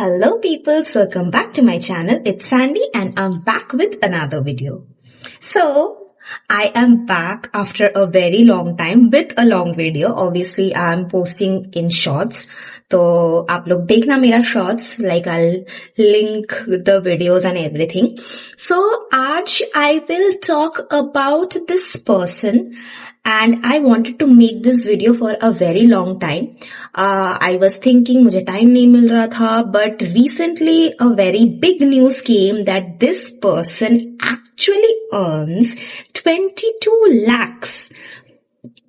Hello peoples, welcome back to my channel. It's Sandy and I'm back with another video. So, I am back after a very long time with a long video. Obviously, I'm posting in shorts. तो आप लोग देखना मेरा shorts, like I'll link the videos and everything. So, आज I will talk about this person and I wanted to make this video for a very long time. I was thinking मुझे time नहीं मिल रहा था, but recently a very big news came that this person actually earns 22 lakhs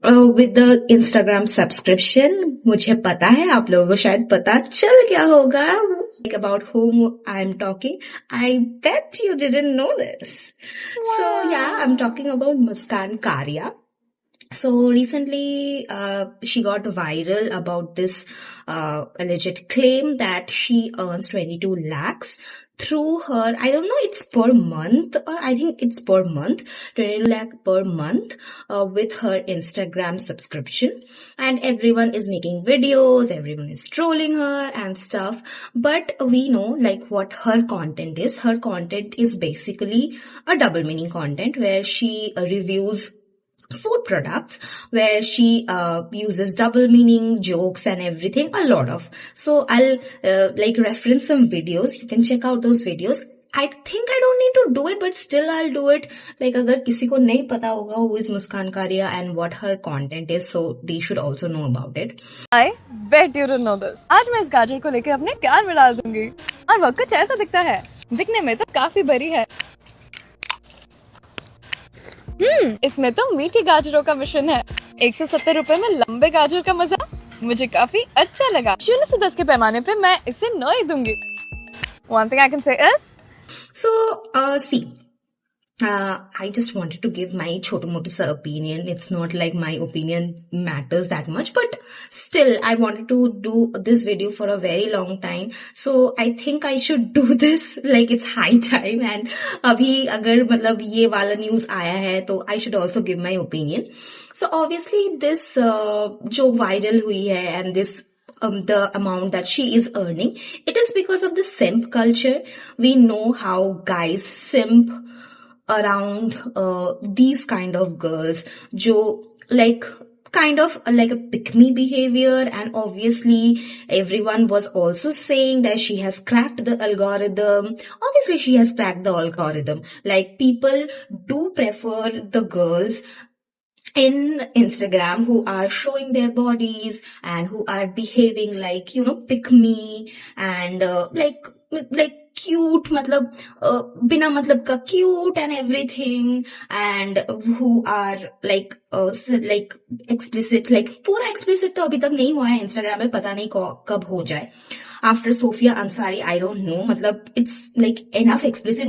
with the Instagram subscription. मुझे पता है आप लोगों को शायद पता चल गया होगा like about whom I'm talking. I bet you didn't know this. Wow. So yeah, I'm talking about Muskan Karia. So recently, she got viral about this alleged claim that she earns 22 lakhs through her, I don't know, it's per month, or I think it's per month, 22 lakh per month with her Instagram subscription. And everyone is making videos, everyone is trolling her and stuff. But we know like what her content is. Her content is basically a double meaning content where she reviews food products, where she uses double meaning jokes and everything, a lot of. So I'll like reference some videos. You can check out those videos. I think I don't need to do it, but still I'll do it. Like अगर किसी को नहीं पता होगा who is Muskan Karia and what her content is, so they should also know about it. I bet you don't know this. आज मैं इस गाजर को लेके अपने कान में डाल दूंगी और वो कुछ ऐसा दिखता है. दिखने में तो काफी बड़ी है. इसमें तो मीठी गाजरों का मिश्रण है. 170 रुपए में लंबे गाजर का मजा मुझे काफी अच्छा लगा. 0 से 10 के पैमाने पे मैं इसे 9 ही दूंगी. One thing I can say is, so see, I just wanted to give my chotu motu sa opinion. It's not like my opinion matters that much, but still I wanted to do this video for a very long time. So I think I should do this, like it's high time. And abhi agar matlab ye wala news aaya hai, to I should also give my opinion. So obviously this jo viral hui hai and this the amount that she is earning, it is because of the simp culture. We know how guys simp around these kind of girls, jo like kind of like a pick-me behavior, and obviously everyone was also saying that she has cracked the algorithm. Obviously she has cracked the algorithm. Like people do prefer the girls in Instagram who are showing their bodies and who are behaving like, you know, pick me and like cute, matlab bina matlab ka cute and everything, and who are like explicit, like पूरा explicit तो अभी तक नहीं हुआ है Instagram में, पता नहीं कब हो जाए. After Sofia Ansari, I don't know, मतलब it's like enough explicit.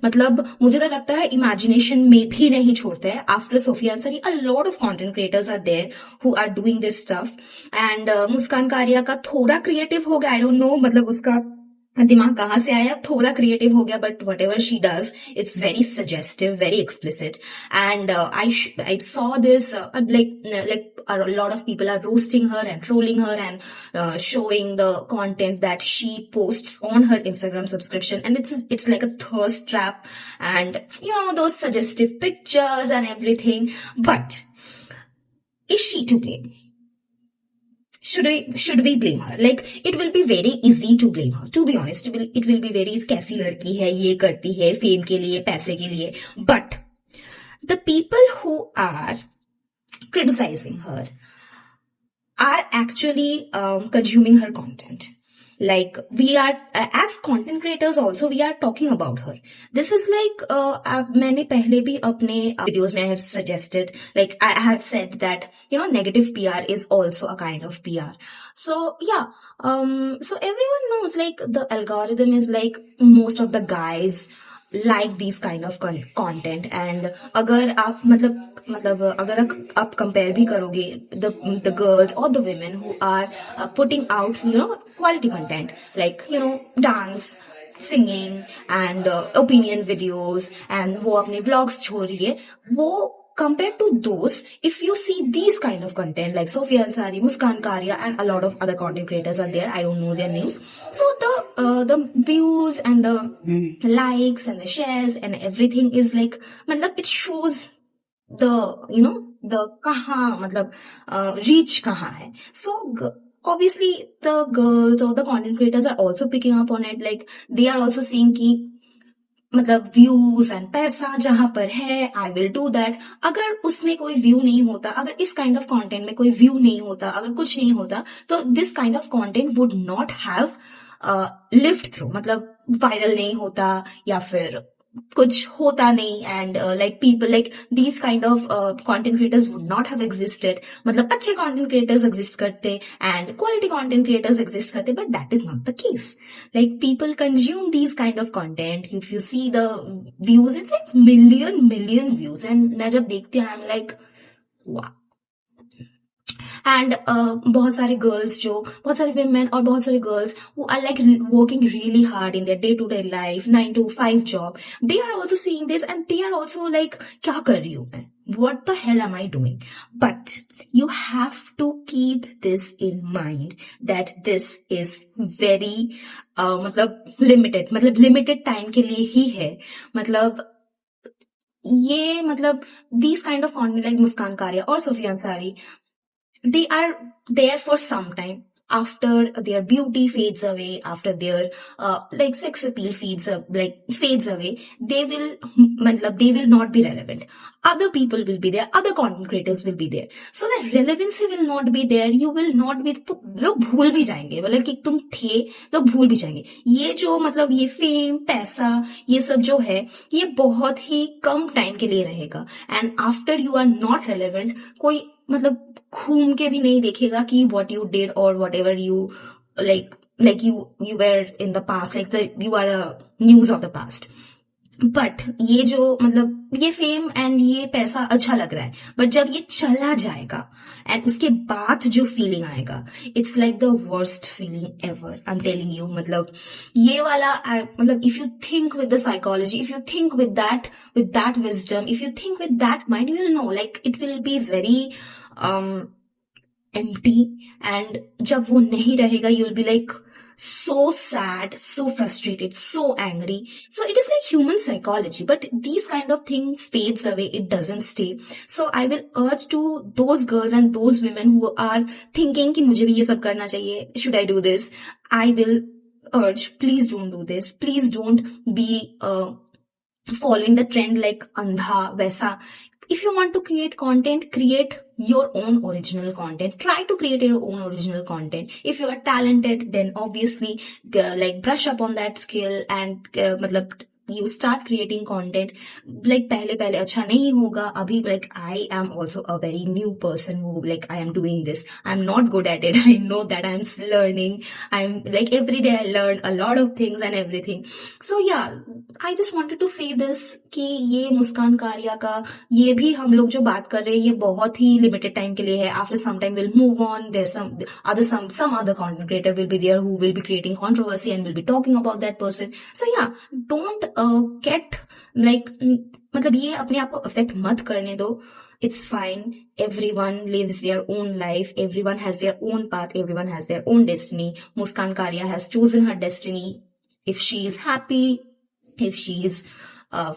मतलब मुझे तो लगता है imagination में भी नहीं छोड़ते हैं. After Sofia Ansari, a lot of content creators are there who are doing this stuff. And Muskan Karia का थोड़ा creative हो गया, I don't know, मतलब उसका दिमाग कहाँ से आया, थोड़ा क्रिएटिव हो गया, but whatever she does, it's very suggestive, very explicit. And I saw this like a lot of people are roasting her and trolling her and showing the content that she posts on her Instagram subscription, and it's like a thirst trap, and you know, those suggestive pictures and everything. But is she to blame? Should we blame her? Like, it will be very easy to blame her. To be honest, it will be very कैसी लड़की है, ये करती है fame के लिए, पैसे के लिए. But the people who are criticizing her are actually consuming her content. Like, we are as content creators also, we are talking about her. This is like मैंने पहले भी अपने videos में I have suggested, like I have said that, you know, negative PR is also a kind of PR. So yeah, so everyone knows like the algorithm is like most of the guys like these kind of content. And अगर आप मतलब अगर आप compare भी करोगे the girls or the women who are putting out, you know, quality content, like, you know, dance, singing and opinion videos, and वो अपने vlogs छोड़ रही है, वो compared to those, if you see these kind of content like Sophia Ansari, Muskan Karia, and a lot of other content creators are there. I don't know their names. So the views and the likes and the shares and everything is like, matlab, it shows the kaha, matlab reach kaha hai. So obviously the girls or the content creators are also picking up on it. Like they are also seeing ki मतलब views and पैसा जहां पर है, I will do that. अगर उसमें कोई view नहीं होता, अगर इस काइंड ऑफ कंटेंट में कोई व्यू नहीं होता, अगर कुछ नहीं होता, तो this kind of content would not have lived through. मतलब वायरल नहीं होता या फिर कुछ होता नहीं. And like people like these kind of content creators would not have existed. मतलब अच्छे कंटेंट क्रिएटर्स एग्जिस्ट करते and quality content creators exist करते, but that is not the case. Like people consume these kind of content. If you see the views, it's like million views. And मैं जब देखती हूँ I am like वाह. And बहुत सारे girls, जो बहुत सारे women और बहुत सारे girls who are like working really hard in their day to day life, 9 to 5 job, they are also seeing this and they are also like, क्या कर रही हूँ मैं, what the hell am I doing? But you have to keep this in mind that this is very मतलब limited time के लिए ही है. मतलब ये मतलब these kind of content like Muskan Kariya और Sophia Ansari, they are there for some time. After their beauty fades away, after their like sex appeal fades away, they will not be relevant. Other people will be there, other content creators will be there, so the relevancy will not be there. You will not be, लोग भूल भी जाएंगे, मतलब कि तुम थे तो भूल भी जाएंगे. ये जो मतलब ये फेम, पैसा, ये सब जो है, ये बहुत ही कम टाइम के लिए रहेगा. And after you are not relevant, कोई मतलब घूम के भी नहीं देखेगा कि what you did or whatever you like you were in the past, like you are a news of the past. But ये जो मतलब ये फेम एंड ये पैसा अच्छा लग रहा है, बट जब ये चला जाएगा एंड उसके बाद जो फीलिंग आएगा, it's like the worst feeling ever. I am telling you. मतलब ये वाला मतलब if you think with the psychology, if you think with that wisdom, if you think with that mind, you will know like it will be very empty. And जब वो नहीं रहेगा, you will be like so sad, so frustrated, so angry. So it is like human psychology, but these kind of thing fades away, it doesn't stay. So I will urge to those girls and those women who are thinking कि मुझे भी ये सब करना चाहिए, should I do this? I will urge, please don't do this. Please don't be following the trend like अंधा वैसा. If you want to create content, create your own original content. Try to create your own original content. If you are talented, then obviously like brush up on that skill and मतलब you start creating content. Like पहले अच्छा नहीं होगा. अभी like I am also a very new person who like I am doing this. I'm not good at it. I know that I'm learning. I'm like every day I learn a lot of things and everything. So yeah, I just wanted to say this कि ये मुस्कान कारिया का ये भी हम लोग जो बात कर रहे हैं, ये बहुत ही लिमिटेड टाइम के लिए है. After some time we'll move on. There's some other content creator will be there who will be creating controversy and will be talking about that person. So yeah, don't get like मतलब ये अपने आप को affect मत करने दो. It's fine. Everyone lives their own life. Everyone has their own path. Everyone has their own destiny. Muskan Karia has chosen her destiny. If she is happy, if she is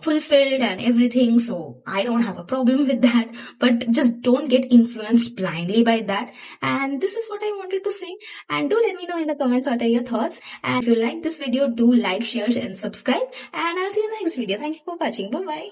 fulfilled and everything, so I don't have a problem with that. But just don't get influenced blindly by that. And this is what I wanted to say. And do let me know in the comments what are your thoughts. And if you like this video, do like, share and subscribe. And I'll see you in the next video. Thank you for watching. Bye bye.